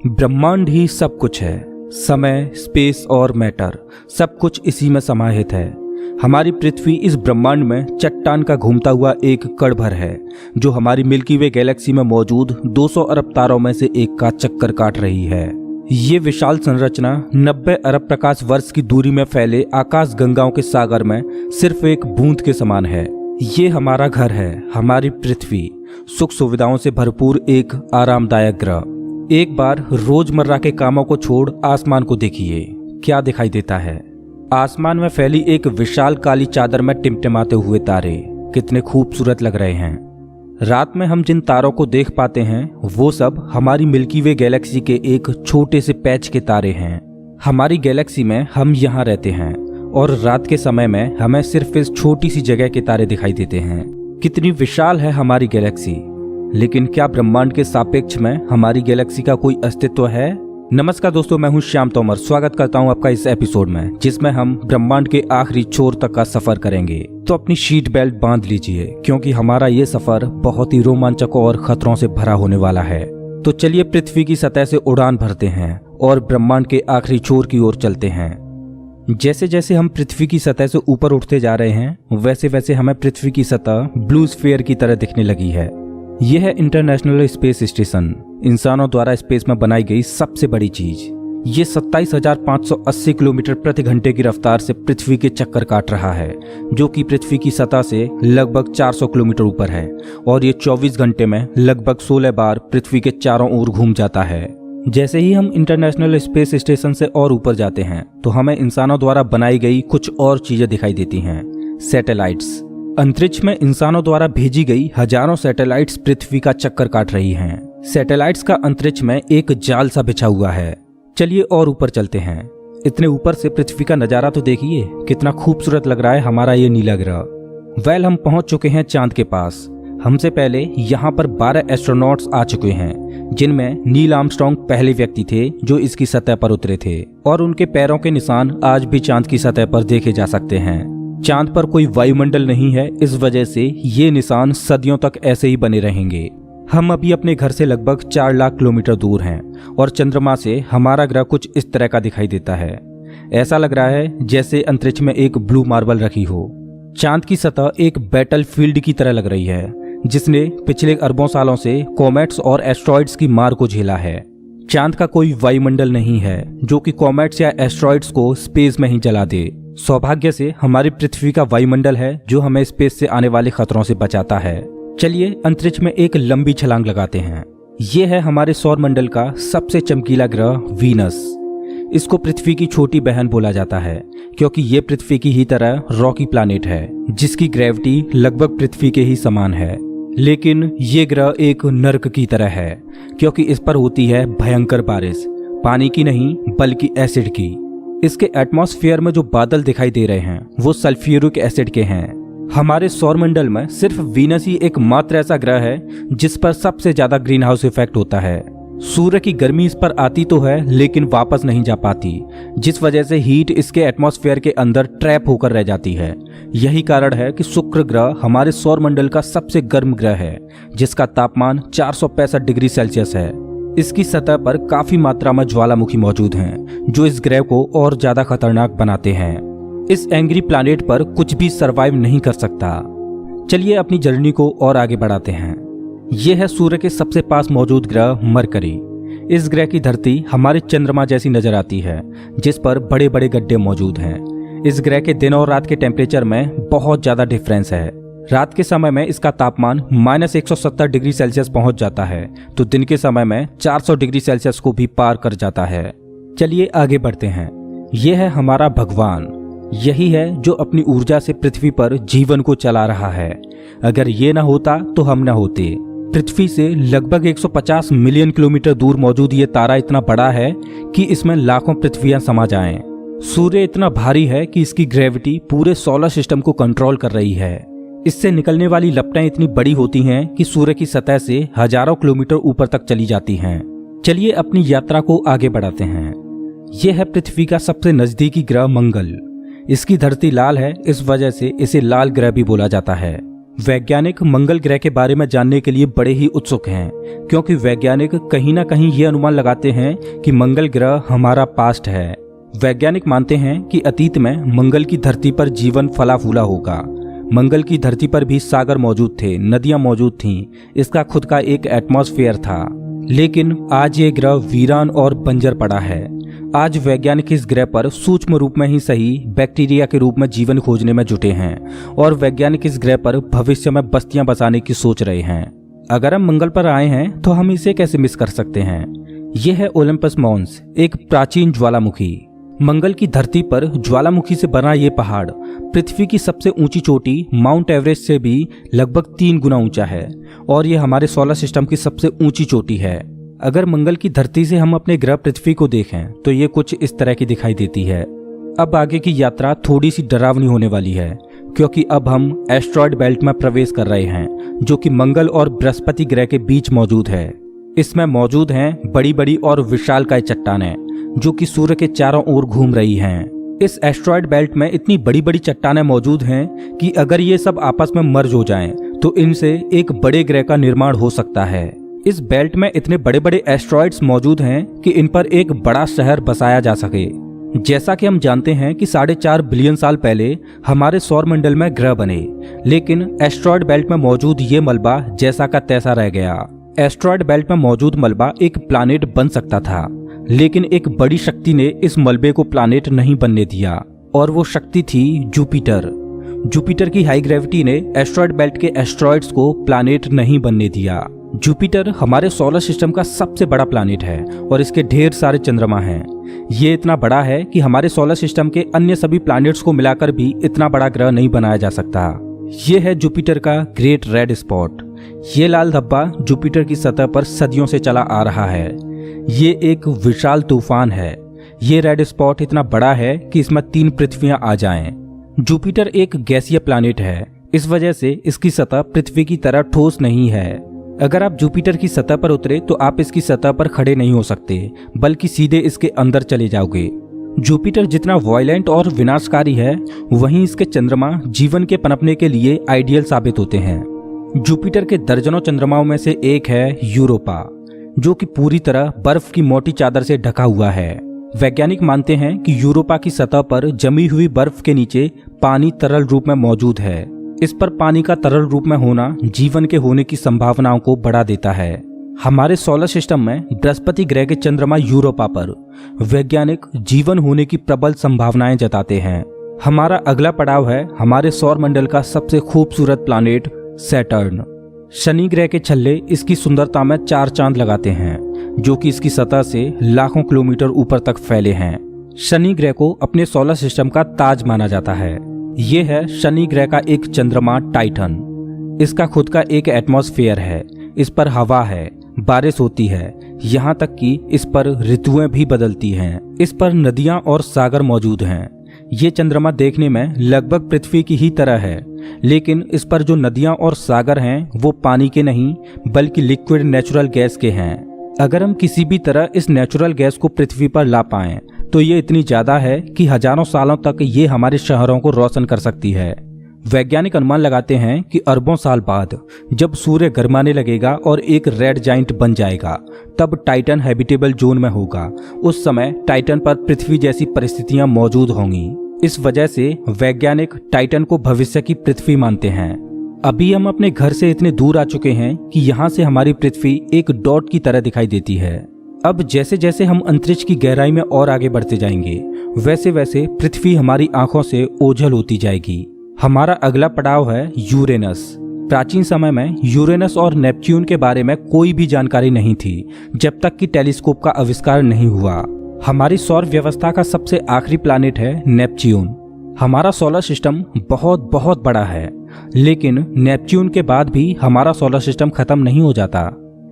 ब्रह्मांड ही सब कुछ है। समय, स्पेस और मैटर सब कुछ इसी में समाहित है। हमारी पृथ्वी इस ब्रह्मांड में चट्टान का घूमता हुआ एक कण भर है, जो हमारी मिल्की वे गैलेक्सी में मौजूद 200 अरब तारों में से एक का चक्कर काट रही है। ये विशाल संरचना 90 अरब प्रकाश वर्ष की दूरी में फैले आकाश गंगाओं के सागर में सिर्फ एक बूंद के समान है। ये हमारा घर है, हमारी पृथ्वी, सुख सुविधाओं से भरपूर एक आरामदायक ग्रह। एक बार रोजमर्रा के कामों को छोड़ आसमान को देखिए, क्या दिखाई देता है। आसमान में फैली एक विशाल काली चादर में टिमटिमाते हुए तारे कितने खूबसूरत लग रहे हैं। रात में हम जिन तारों को देख पाते हैं वो सब हमारी मिल्की वे गैलेक्सी के एक छोटे से पैच के तारे हैं। हमारी गैलेक्सी में हम यहाँ रहते हैं और रात के समय में हमें सिर्फ इस छोटी सी जगह के तारे दिखाई देते हैं। कितनी विशाल है हमारी गैलेक्सी, लेकिन क्या ब्रह्मांड के सापेक्ष में हमारी गैलेक्सी का कोई अस्तित्व है? नमस्कार दोस्तों, मैं हूं श्याम तोमर। स्वागत करता हूं आपका इस एपिसोड में, जिसमें हम ब्रह्मांड के आखिरी छोर तक का सफर करेंगे। तो अपनी सीट बेल्ट बांध लीजिए, क्योंकि हमारा ये सफर बहुत ही रोमांचक और खतरों से भरा होने वाला है। तो चलिए पृथ्वी की सतह से उड़ान भरते हैं और ब्रह्मांड के आखिरी छोर की ओर चलते हैं। जैसे जैसे हम पृथ्वी की सतह से ऊपर उठते जा रहे हैं, वैसे वैसे हमें पृथ्वी की सतह ब्लू स्फीयर की तरह दिखने लगी है। यह है इंटरनेशनल स्पेस स्टेशन, इंसानों द्वारा स्पेस में बनाई गई सबसे बड़ी चीज। ये 27,580 किलोमीटर प्रति घंटे की रफ्तार से पृथ्वी के चक्कर काट रहा है, जो कि पृथ्वी की सतह से लगभग 400 किलोमीटर ऊपर है। और ये 24 घंटे में लगभग 16 बार पृथ्वी के चारों ओर घूम जाता है। जैसे ही हम इंटरनेशनल स्पेस स्टेशन से और ऊपर जाते हैं, तो हमें इंसानों द्वारा बनाई गई कुछ और चीजें दिखाई देती हैं। सैटेलाइट्स। अंतरिक्ष में इंसानों द्वारा भेजी गई हजारों सैटेलाइट्स पृथ्वी का चक्कर काट रही हैं। सैटेलाइट्स का अंतरिक्ष में एक जाल सा बिछा हुआ है। चलिए और ऊपर चलते हैं। इतने ऊपर से पृथ्वी का नजारा तो देखिए, कितना खूबसूरत लग रहा है हमारा ये नीला ग्रह। हम पहुंच चुके हैं चांद के पास। हमसे पहले यहाँ पर 12 एस्ट्रोनॉट्स आ चुके हैं, जिनमें नील आर्मस्ट्रांग पहले व्यक्ति थे जो इसकी सतह पर उतरे थे, और उनके पैरों के निशान आज भी चांद की सतह पर देखे जा सकते हैं। चांद पर कोई वायुमंडल नहीं है, इस वजह से ये निशान सदियों तक ऐसे ही बने रहेंगे। हम अभी अपने घर से लगभग 4 लाख किलोमीटर दूर हैं और चंद्रमा से हमारा ग्रह कुछ इस तरह का दिखाई देता है। ऐसा लग रहा है जैसे अंतरिक्ष में एक ब्लू मार्बल रखी हो। चांद की सतह एक बैटल फील्ड की तरह लग रही है, जिसने पिछले अरबों सालों से कॉमेट्स और एस्ट्रॉइड्स की मार को झेला है। चांद का कोई वायुमंडल नहीं है जो कि कॉमेट्स या एस्ट्रॉइड्स को स्पेस में ही जला दे। सौभाग्य से हमारी पृथ्वी का वायुमंडल है जो हमें स्पेस से आने वाले खतरों से बचाता है। चलिए अंतरिक्ष में एक लंबी छलांग लगाते हैं। ये है हमारे सौर मंडल का सबसे चमकीला ग्रह वीनस। इसको पृथ्वी की छोटी बहन बोला जाता है, क्योंकि ये पृथ्वी की ही तरह रॉकी प्लैनेट है, जिसकी ग्रेविटी लगभग पृथ्वी के ही समान है। लेकिन ये ग्रह एक नर्क की तरह है, क्योंकि इस पर होती है भयंकर बारिश, पानी की नहीं बल्कि एसिड की। इसके एटमॉस्फेयर में जो बादल दिखाई दे रहे हैं वो सल्फ्यूरिक एसिड के हैं। हमारे सौरमंडल में सिर्फ वीनस ही एकमात्र ऐसा ग्रह है जिस पर सबसे ज्यादा ग्रीन हाउस इफेक्ट होता है। सूर्य की गर्मी इस पर आती तो है, लेकिन वापस नहीं जा पाती, जिस वजह से हीट इसके एटमॉस्फेयर के अंदर ट्रैप होकर रह जाती है। यही कारण है कि शुक्र ग्रह हमारे सौरमंडल का सबसे गर्म ग्रह है, जिसका तापमान 465 डिग्री सेल्सियस है। इसकी सतह पर काफी मात्रा में ज्वालामुखी मौजूद हैं, जो इस ग्रह को और ज्यादा खतरनाक बनाते हैं। इस एंग्री प्लैनेट पर कुछ भी सरवाइव नहीं कर सकता। चलिए अपनी जर्नी को और आगे बढ़ाते हैं। यह है सूर्य के सबसे पास मौजूद ग्रह मरकरी। इस ग्रह की धरती हमारे चंद्रमा जैसी नजर आती है, जिस पर बड़े बड़े गड्ढे मौजूद हैं। इस ग्रह के दिन और रात के टेम्परेचर में बहुत ज्यादा डिफरेंस है। रात के समय में इसका तापमान -170 डिग्री सेल्सियस पहुंच जाता है, तो दिन के समय में 400 डिग्री सेल्सियस को भी पार कर जाता है। चलिए आगे बढ़ते हैं। यह है हमारा भगवान। यही है जो अपनी ऊर्जा से पृथ्वी पर जीवन को चला रहा है। अगर ये ना होता तो हम ना होते। पृथ्वी से लगभग 150 मिलियन किलोमीटर दूर मौजूद ये तारा इतना बड़ा है कि इसमें लाखों पृथ्वियां समा जाएं। सूर्य इतना भारी है कि इसकी ग्रेविटी पूरे सोलर सिस्टम को कंट्रोल कर रही है। इससे निकलने वाली लपटें इतनी बड़ी होती हैं कि सूर्य की सतह से हजारों किलोमीटर ऊपर तक चली जाती हैं। चलिए अपनी यात्रा को आगे बढ़ाते हैं। यह है पृथ्वी का सबसे नजदीकी ग्रह मंगल। इसकी धरती लाल है, इस वजह से इसे लाल ग्रह भी बोला जाता है। वैज्ञानिक मंगल ग्रह के बारे में जानने के लिए बड़े ही उत्सुक हैं, क्योंकि वैज्ञानिक कहीं ना कहीं ये अनुमान लगाते हैं कि मंगल ग्रह हमारा पास्ट है। वैज्ञानिक मानते हैं कि अतीत में मंगल की धरती पर जीवन फला फूला होगा। मंगल की धरती पर भी सागर मौजूद थे, नदियां मौजूद थीं, इसका खुद का एक एटमॉस्फेयर था। लेकिन आज ये ग्रह वीरान और बंजर पड़ा है। आज वैज्ञानिक इस ग्रह पर सूक्ष्म रूप में ही सही बैक्टीरिया के रूप में जीवन खोजने में जुटे हैं और वैज्ञानिक इस ग्रह पर भविष्य में बस्तियां बसाने की सोच रहे हैं। अगर हम मंगल पर आए हैं तो हम इसे कैसे मिस कर सकते हैं। यह है ओलंपस मॉन्स, एक प्राचीन ज्वालामुखी। मंगल की धरती पर ज्वालामुखी से बना ये पहाड़ पृथ्वी की सबसे ऊंची चोटी माउंट एवरेस्ट से भी लगभग 3 गुना ऊंचा है और ये हमारे सोलर सिस्टम की सबसे ऊंची चोटी है। अगर मंगल की धरती से हम अपने ग्रह पृथ्वी को देखें तो ये कुछ इस तरह की दिखाई देती है। अब आगे की यात्रा थोड़ी सी डरावनी होने वाली है, क्योंकि अब हम एस्ट्रॉयड बेल्ट में प्रवेश कर रहे हैं, जो कि मंगल और बृहस्पति ग्रह के बीच मौजूद है। इसमें मौजूद हैं बड़ी बड़ी और विशालकाय चट्टानें, जो कि सूर्य के चारों ओर घूम रही हैं। इस एस्ट्रॉयड बेल्ट में इतनी बड़ी बड़ी चट्टानें मौजूद हैं कि अगर ये सब आपस में मर्ज हो जाएं, तो इनसे एक बड़े ग्रह का निर्माण हो सकता है। इस बेल्ट में इतने बड़े बड़े एस्ट्रॉयड्स मौजूद हैं कि इन पर एक बड़ा शहर बसाया जा सके। जैसा कि हम जानते हैं कि 4.5 बिलियन साल पहले हमारे सौर मंडल में ग्रह बने, लेकिन एस्ट्रॉयड बेल्ट में मौजूद ये मलबा जैसा का तैसा रह गया। एस्ट्रॉयड बेल्ट में मौजूद मलबा एक प्लैनेट बन सकता था, लेकिन एक बड़ी शक्ति ने इस मलबे को प्लैनेट नहीं बनने दिया, और वो शक्ति थी जुपिटर। जुपिटर की हाई ग्रेविटी ने एस्ट्रॉयड बेल्ट के एस्ट्रॉयड्स को प्लैनेट नहीं बनने दिया। जुपिटर हमारे सोलर सिस्टम का सबसे बड़ा प्लैनेट है और इसके ढेर सारे चंद्रमा हैं। ये इतना बड़ा है कि हमारे सोलर सिस्टम के अन्य सभी प्लैनेट्स को मिलाकर भी इतना बड़ा ग्रह नहीं बनाया जा सकता। ये है जुपिटर का ग्रेट रेड स्पॉट। ये लाल धब्बा जुपिटर की सतह पर सदियों से चला आ रहा है। ये एक विशाल तूफान है। ये रेड स्पॉट इतना बड़ा है कि इसमें 3 पृथ्वियां आ जाएं। जुपिटर एक गैसीय प्लैनेट है, इस वजह से इसकी सतह पृथ्वी की तरह ठोस नहीं है। अगर आप जुपिटर की सतह पर उतरे तो आप इसकी सतह पर खड़े नहीं हो सकते, बल्कि सीधे इसके अंदर चले जाओगे। जुपिटर जितना वायलेंट और विनाशकारी है, वहीं इसके चंद्रमा जीवन के पनपने के लिए आइडियल साबित होते हैं। जुपिटर के दर्जनों चंद्रमाओं में से एक है यूरोपा, जो कि पूरी तरह बर्फ की मोटी चादर से ढका हुआ है। वैज्ञानिक मानते हैं कि यूरोपा की सतह पर जमी हुई बर्फ के नीचे पानी तरल रूप में मौजूद है। इस पर पानी का तरल रूप में होना जीवन के होने की संभावनाओं को बढ़ा देता है। हमारे सोलर सिस्टम में बृहस्पति ग्रह के चंद्रमा यूरोपा पर वैज्ञानिक जीवन होने की प्रबल संभावनाएं जताते हैं। हमारा अगला पड़ाव है हमारे सौर मंडल का सबसे खूबसूरत प्लैनेट सैटर्न। शनि ग्रह के छल्ले इसकी सुंदरता में 4 चांद लगाते हैं, जो कि इसकी सतह से लाखों किलोमीटर ऊपर तक फैले हैं। शनि ग्रह को अपने सोलर सिस्टम का ताज माना जाता है। ये है शनि ग्रह का एक चंद्रमा टाइटन। इसका खुद का एक एटमॉस्फेयर है, इस पर हवा है, बारिश होती है, यहाँ तक कि इस पर ऋतुएं भी बदलती हैं। इस पर नदियाँ और सागर मौजूद हैं। ये चंद्रमा देखने में लगभग पृथ्वी की ही तरह है, लेकिन इस पर जो नदियाँ और सागर हैं वो पानी के नहीं बल्कि लिक्विड नेचुरल गैस के हैं। अगर हम किसी भी तरह इस नेचुरल गैस को पृथ्वी पर ला पाएं तो ये इतनी ज्यादा है कि हजारों सालों तक ये हमारे शहरों को रोशन कर सकती है। वैज्ञानिक अनुमान लगाते हैं कि अरबों साल बाद जब सूर्य गर्माने लगेगा और एक रेड जाइंट बन जाएगा, तब टाइटन हैबिटेबल जोन में होगा। उस समय टाइटन पर पृथ्वी जैसी परिस्थितियां मौजूद होंगी। इस वजह से वैज्ञानिक टाइटन को भविष्य की पृथ्वी मानते हैं। अभी हम अपने घर से इतने दूर आ चुके हैं कि यहाँ से हमारी पृथ्वी एक डॉट की तरह दिखाई देती है। अब जैसे जैसे हम अंतरिक्ष की गहराई में और आगे बढ़ते जाएंगे, वैसे वैसे पृथ्वी हमारी आंखों से ओझल होती जाएगी। हमारा अगला पड़ाव है यूरेनस। प्राचीन समय में यूरेनस और नेपच्यून के बारे में कोई भी जानकारी नहीं थी, जब तक कि टेलीस्कोप का आविष्कार नहीं हुआ। हमारी सौर व्यवस्था का सबसे आखिरी प्लैनेट है नेपच्यून। हमारा सोलर सिस्टम बहुत बहुत बड़ा है, लेकिन नेपच्यून के बाद भी हमारा सोलर सिस्टम खत्म नहीं हो जाता।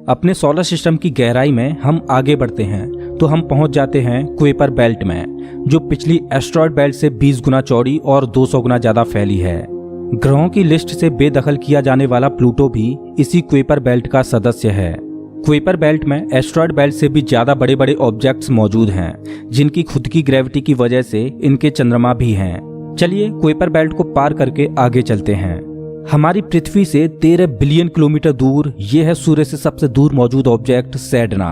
अपने सोलर सिस्टम की गहराई में हम आगे बढ़ते हैं तो हम पहुंच जाते हैं कुइपर बेल्ट में, जो पिछली एस्ट्रॉयड बेल्ट से 20 गुना चौड़ी और 200 गुना ज्यादा फैली है। ग्रहों की लिस्ट से बेदखल किया जाने वाला प्लूटो भी इसी कुइपर बेल्ट का सदस्य है। कुइपर बेल्ट में एस्ट्रॉयड बेल्ट से भी ज्यादा बड़े बड़े ऑब्जेक्ट्स मौजूद हैं, जिनकी खुद की ग्रेविटी की वजह से इनके चंद्रमा भी हैं। चलिए कुइपर बेल्ट को पार करके आगे चलते हैं। हमारी पृथ्वी से 13 बिलियन किलोमीटर दूर ये है सूर्य से सबसे दूर मौजूद ऑब्जेक्ट सेडना।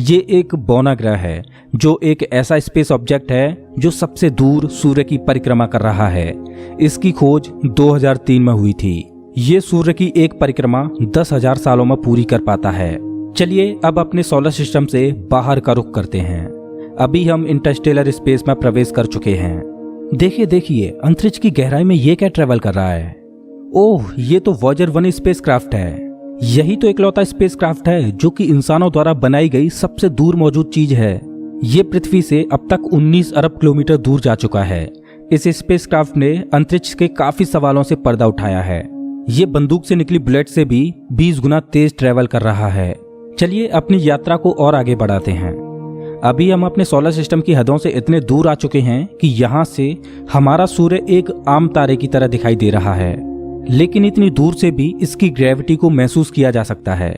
ये एक बौना ग्रह है जो एक ऐसा स्पेस ऑब्जेक्ट है जो सबसे दूर सूर्य की परिक्रमा कर रहा है। इसकी खोज 2003 में हुई थी। ये सूर्य की एक परिक्रमा 10,000 सालों में पूरी कर पाता है। चलिए अब अपने सोलर सिस्टम से बाहर का रुख करते हैं। अभी हम इंटरस्टेलर स्पेस में प्रवेश कर चुके हैं। देखिए अंतरिक्ष की गहराई में ये क्या ट्रेवल कर रहा है। ओह, ये तो वॉयेजर 1 स्पेसक्राफ्ट है। यही तो इकलौता स्पेसक्राफ्ट है जो कि इंसानों द्वारा बनाई गई सबसे दूर मौजूद चीज है। ये पृथ्वी से अब तक 19 अरब किलोमीटर दूर जा चुका है। इस स्पेसक्राफ्ट ने अंतरिक्ष के काफी सवालों से पर्दा उठाया है। ये बंदूक से निकली बुलेट से भी 20 गुना तेज ट्रेवल कर रहा है। चलिए अपनी यात्रा को और आगे बढ़ाते हैं। अभी हम अपने सोलर सिस्टम की हदों से इतने दूर आ चुके हैं कि यहाँ से हमारा सूर्य एक आम तारे की तरह दिखाई दे रहा है, लेकिन इतनी दूर से भी इसकी ग्रेविटी को महसूस किया जा सकता है,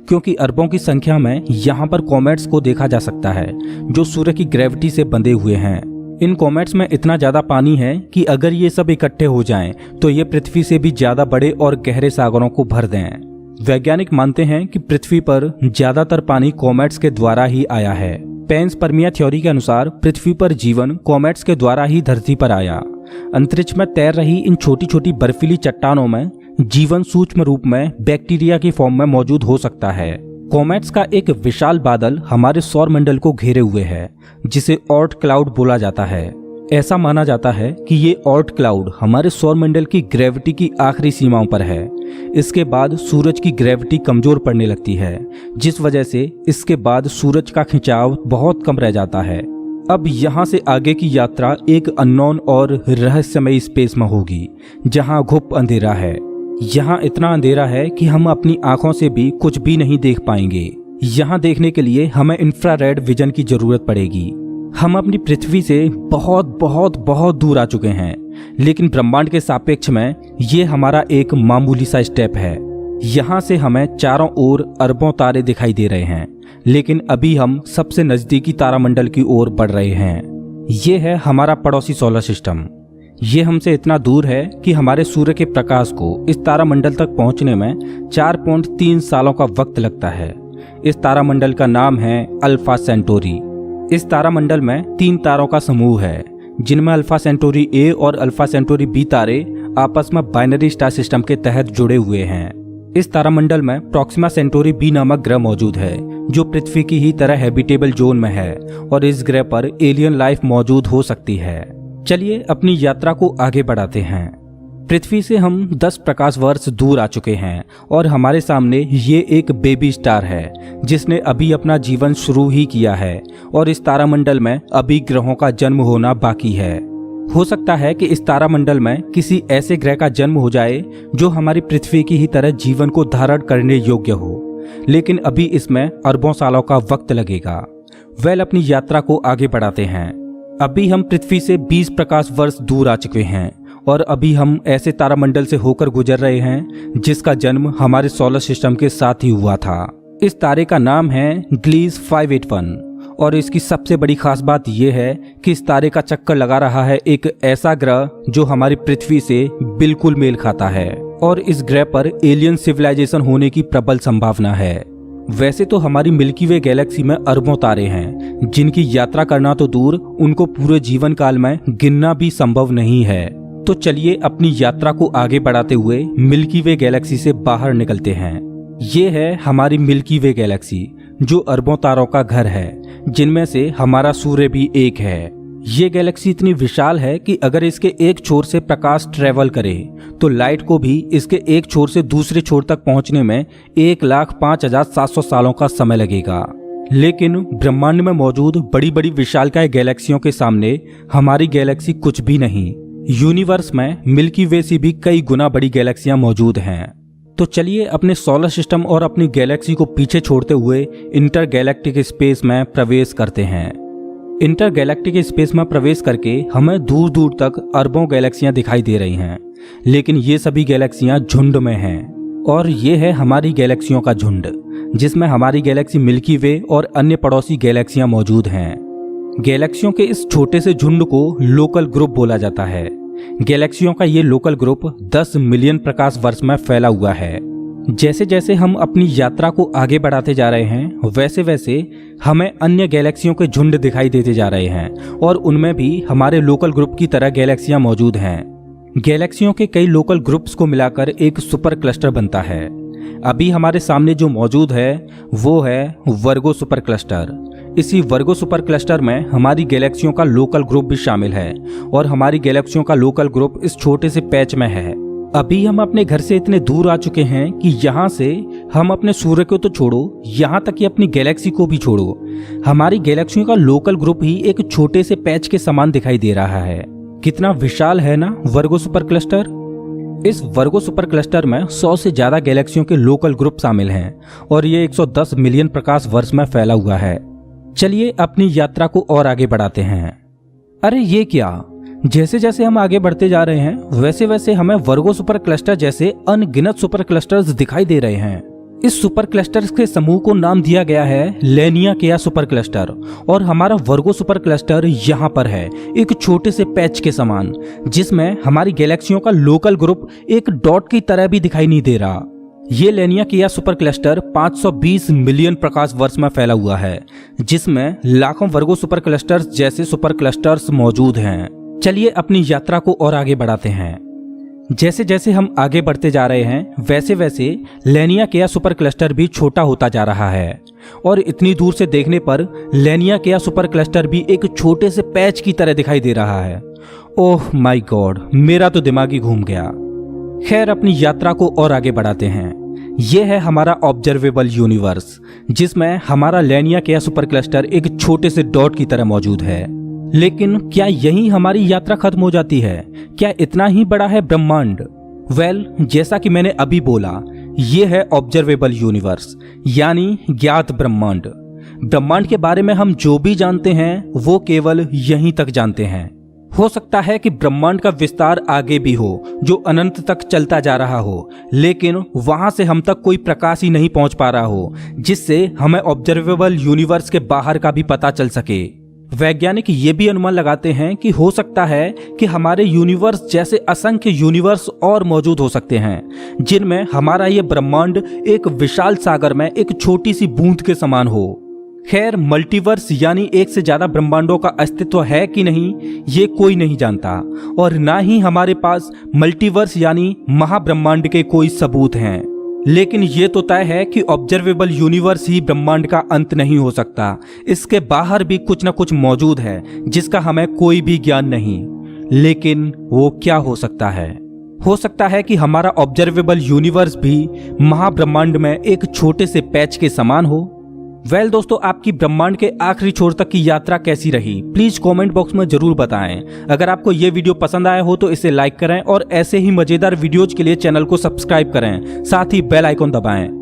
क्योंकि अरबों की संख्या में यहाँ पर कॉमेट्स को देखा जा सकता है जो सूर्य की ग्रेविटी से बंधे हुए हैं। इन कॉमेट्स में इतना ज्यादा पानी है कि अगर ये सब इकट्ठे हो जाएं, तो ये पृथ्वी से भी ज्यादा बड़े और गहरे सागरों को भर दें। वैज्ञानिक मानते हैं कि पृथ्वी पर ज्यादातर पानी कॉमेट्स के द्वारा ही आया है। पेंसपर्मिया थ्योरी के अनुसार पृथ्वी पर जीवन कॉमेट्स के द्वारा ही धरती पर आया। अंतरिक्ष में तैर रही इन छोटी छोटी बर्फीली चट्टानों में जीवन सूक्ष्म रूप में बैक्टीरिया की फॉर्म में मौजूद हो सकता है। कॉमेट्स का एक विशाल बादल हमारे सौर मंडल को घेरे हुए है, जिसे ऑर्ट क्लाउड बोला जाता है। ऐसा माना जाता है कि ये ऑर्ट क्लाउड हमारे सौर मंडल की ग्रेविटी की आखिरी सीमाओं पर है। इसके बाद सूरज की ग्रेविटी कमजोर पड़ने लगती है, जिस वजह से इसके बाद सूरज का खिंचाव बहुत कम रह जाता है। अब यहाँ से आगे की यात्रा एक अननोन और रहस्यमयी स्पेस में होगी, जहाँ घुप अंधेरा है। यहाँ इतना अंधेरा है कि हम अपनी आंखों से भी कुछ भी नहीं देख पाएंगे। यहाँ देखने के लिए हमें इंफ्रारेड विजन की जरूरत पड़ेगी। हम अपनी पृथ्वी से बहुत बहुत बहुत दूर आ चुके हैं, लेकिन ब्रह्मांड के सापेक्ष में ये हमारा एक मामूली सा स्टेप है। यहाँ से हमें चारों ओर अरबों तारे दिखाई दे रहे हैं, लेकिन अभी हम सबसे नजदीकी तारामंडल की ओर बढ़ रहे हैं। ये है हमारा पड़ोसी सोलर सिस्टम। ये हमसे इतना दूर है कि हमारे सूर्य के प्रकाश को इस तारामंडल तक पहुंचने में 4.3 सालों का वक्त लगता है। इस तारामंडल का नाम है अल्फा सेंटोरी। इस तारामंडल में 3 तारों का समूह है, जिनमें अल्फा सेंटोरी ए और अल्फा सेंटोरी बी तारे आपस में बाइनरी स्टार सिस्टम के तहत जुड़े हुए हैं। इस तारामंडल में प्रॉक्सिमा सेंटोरी बी नामक ग्रह मौजूद है, जो पृथ्वी की ही तरह हैबिटेबल जोन में है और इस ग्रह पर एलियन लाइफ मौजूद हो सकती है। चलिए अपनी यात्रा को आगे बढ़ाते हैं। पृथ्वी से हम 10 प्रकाश वर्ष दूर आ चुके हैं और हमारे सामने ये एक बेबी स्टार है, जिसने अभी अपना जीवन शुरू ही किया है और इस तारामंडल में अभी ग्रहों का जन्म होना बाकी है। हो सकता है कि इस तारामंडल में किसी ऐसे ग्रह का जन्म हो जाए जो हमारी पृथ्वी की ही तरह जीवन को धारण करने योग्य हो, लेकिन अभी इसमें अरबों सालों का वक्त लगेगा। अपनी यात्रा को आगे बढ़ाते हैं। अभी हम पृथ्वी से 20 प्रकाश वर्ष दूर आ चुके हैं और अभी हम ऐसे तारामंडल से होकर गुजर रहे हैं जिसका जन्म हमारे सोलर सिस्टम के साथ ही हुआ था। इस तारे का नाम है ग्लीस 581 और इसकी सबसे बड़ी खास बात यह है कि इस तारे का चक्कर लगा रहा है एक ऐसा ग्रह जो हमारी पृथ्वी से बिल्कुल मेल खाता है और इस ग्रह पर एलियन सिविलाइजेशन होने की प्रबल संभावना है। वैसे तो हमारी मिल्की वे गैलेक्सी में अरबों तारे हैं, जिनकी यात्रा करना तो दूर, उनको पूरे जीवन काल में गिनना भी संभव नहीं है। तो चलिए अपनी यात्रा को आगे बढ़ाते हुए मिल्की वे गैलेक्सी से बाहर निकलते हैं। ये है हमारी मिल्की वे गैलेक्सी, जो अरबों तारों का घर है, जिनमें से हमारा सूर्य भी एक है। ये गैलेक्सी इतनी विशाल है कि अगर इसके एक छोर से प्रकाश ट्रेवल करे तो लाइट को भी इसके एक छोर से दूसरे छोर तक पहुंचने में 1,05,700 सालों का समय लगेगा। लेकिन ब्रह्मांड में मौजूद बड़ी बड़ी विशालकाय गैलेक्सियों के सामने हमारी गैलेक्सी कुछ भी नहीं। यूनिवर्स में मिल्की वे से भी कई गुना बड़ी गैलेक्सियां मौजूद हैं। तो चलिए अपने सोलर सिस्टम और अपनी गैलेक्सी को पीछे छोड़ते हुए इंटर गैलेक्टिक स्पेस में प्रवेश करते हैं। इंटर गैलेक्टिक स्पेस में प्रवेश करके हमें दूर दूर तक अरबों गैलेक्सियां दिखाई दे रही हैं, लेकिन ये सभी गैलेक्सियां झुंड में हैं और ये है हमारी गैलेक्सियों का झुंड, जिसमें हमारी गैलेक्सी मिल्की वे और अन्य पड़ोसी गैलेक्सियां मौजूद हैं। गैलेक्सियों के इस छोटे से झुंड को लोकल ग्रुप बोला जाता है। गैलेक्सियों का ये लोकल ग्रुप 10 मिलियन प्रकाश वर्ष में फैला हुआ है। जैसे जैसे हम अपनी यात्रा को आगे बढ़ाते जा रहे हैं वैसे वैसे हमें अन्य गैलेक्सियों के झुंड दिखाई देते जा रहे हैं और उनमें भी हमारे लोकल ग्रुप की तरह गैलेक्सियां मौजूद हैं। गैलेक्सियों के कई लोकल ग्रुप्स को मिलाकर एक सुपर क्लस्टर बनता है। अभी हमारे सामने जो मौजूद है वो है वर्गो सुपर क्लस्टर। इसी वर्गो सुपर क्लस्टर में हमारी गैलेक्सियों का लोकल ग्रुप भी शामिल है और हमारी गैलेक्सियों का लोकल ग्रुप इस छोटे से पैच में है। अभी हम अपने घर से इतने दूर आ चुके हैं कि यहाँ से हम अपने सूर्य को तो छोड़ो, यहाँ तक कि अपनी गैलेक्सी को भी छोड़ो, हमारी गैलेक्सियों का लोकल ग्रुप ही एक छोटे से पैच के समान दिखाई दे रहा है। कितना विशाल है ना वर्गो सुपर क्लस्टर। इस वर्गो सुपर क्लस्टर में 100 से ज्यादा गैलेक्सियों के लोकल ग्रुप शामिल हैं और ये 110 मिलियन प्रकाश वर्ष में फैला हुआ है। चलिए अपनी यात्रा को और आगे बढ़ाते हैं। अरे ये क्या, जैसे जैसे हम आगे बढ़ते जा रहे हैं वैसे वैसे हमें वर्गो सुपर क्लस्टर जैसे अनगिनत सुपर क्लस्टर्स दिखाई दे रहे हैं। इस सुपर क्लस्टर्स के समूह को नाम दिया गया है लेनिया सुपर क्लस्टर और हमारा वर्गो सुपर क्लस्टर यहाँ पर है एक छोटे से पैच के समान, जिसमें हमारी गैलेक्सियों का लोकल ग्रुप एक डॉट की तरह भी दिखाई नहीं दे रहा। ये लेनिया सुपर क्लस्टर 520 मिलियन प्रकाश वर्ष में फैला हुआ है, जिसमें लाखों वर्गो सुपर क्लस्टर्स जैसे सुपर क्लस्टर्स मौजूद हैं। चलिए अपनी यात्रा को और आगे बढ़ाते हैं। जैसे जैसे हम आगे बढ़ते जा रहे हैं वैसे वैसे लेनिया सुपर क्लस्टर भी छोटा होता जा रहा है और इतनी दूर से देखने पर लेनिया सुपर क्लस्टर भी एक छोटे से पैच की तरह दिखाई दे रहा है। ओह माय गॉड, मेरा तो दिमाग ही घूम गया। खैर अपनी यात्रा को और आगे बढ़ाते हैं। यह है हमारा ऑब्जर्वेबल यूनिवर्स, जिसमें हमारा लेनिया सुपर क्लस्टर एक छोटे से डॉट की तरह मौजूद है। लेकिन क्या यहीं हमारी यात्रा खत्म हो जाती है? क्या इतना ही बड़ा है ब्रह्मांड? वेल, जैसा कि मैंने अभी बोला, ये है ऑब्जर्वेबल यूनिवर्स यानी ज्ञात ब्रह्मांड। ब्रह्मांड के बारे में हम जो भी जानते हैं वो केवल यहीं तक जानते हैं। हो सकता है कि ब्रह्मांड का विस्तार आगे भी हो जो अनंत तक चलता जा रहा हो, लेकिन वहां से हम तक कोई प्रकाश ही नहीं पहुंच पा रहा हो जिससे हमें ऑब्जर्वेबल यूनिवर्स के बाहर का भी पता चल सके। वैज्ञानिक ये भी अनुमान लगाते हैं कि हो सकता है कि हमारे यूनिवर्स जैसे असंख्य यूनिवर्स और मौजूद हो सकते हैं जिनमें हमारा ये ब्रह्मांड एक विशाल सागर में एक छोटी सी बूंद के समान हो। खैर, मल्टीवर्स यानी एक से ज्यादा ब्रह्मांडों का अस्तित्व है कि नहीं ये कोई नहीं जानता और ना ही हमारे पास मल्टीवर्स यानी महाब्रह्मांड के कोई सबूत हैं। लेकिन ये तो तय है कि ऑब्जर्वेबल यूनिवर्स ही ब्रह्मांड का अंत नहीं हो सकता। इसके बाहर भी कुछ न कुछ मौजूद है जिसका हमें कोई भी ज्ञान नहीं। लेकिन वो क्या हो सकता है? हो सकता है कि हमारा ऑब्जर्वेबल यूनिवर्स भी महाब्रह्मांड में एक छोटे से पैच के समान हो। वेल दोस्तों, आपकी ब्रह्मांड के आखिरी छोर तक की यात्रा कैसी रही प्लीज कमेंट बॉक्स में जरूर बताएं। अगर आपको ये वीडियो पसंद आया हो तो इसे लाइक करें और ऐसे ही मजेदार वीडियोज के लिए चैनल को सब्सक्राइब करें, साथ ही बेल आइकॉन दबाएं।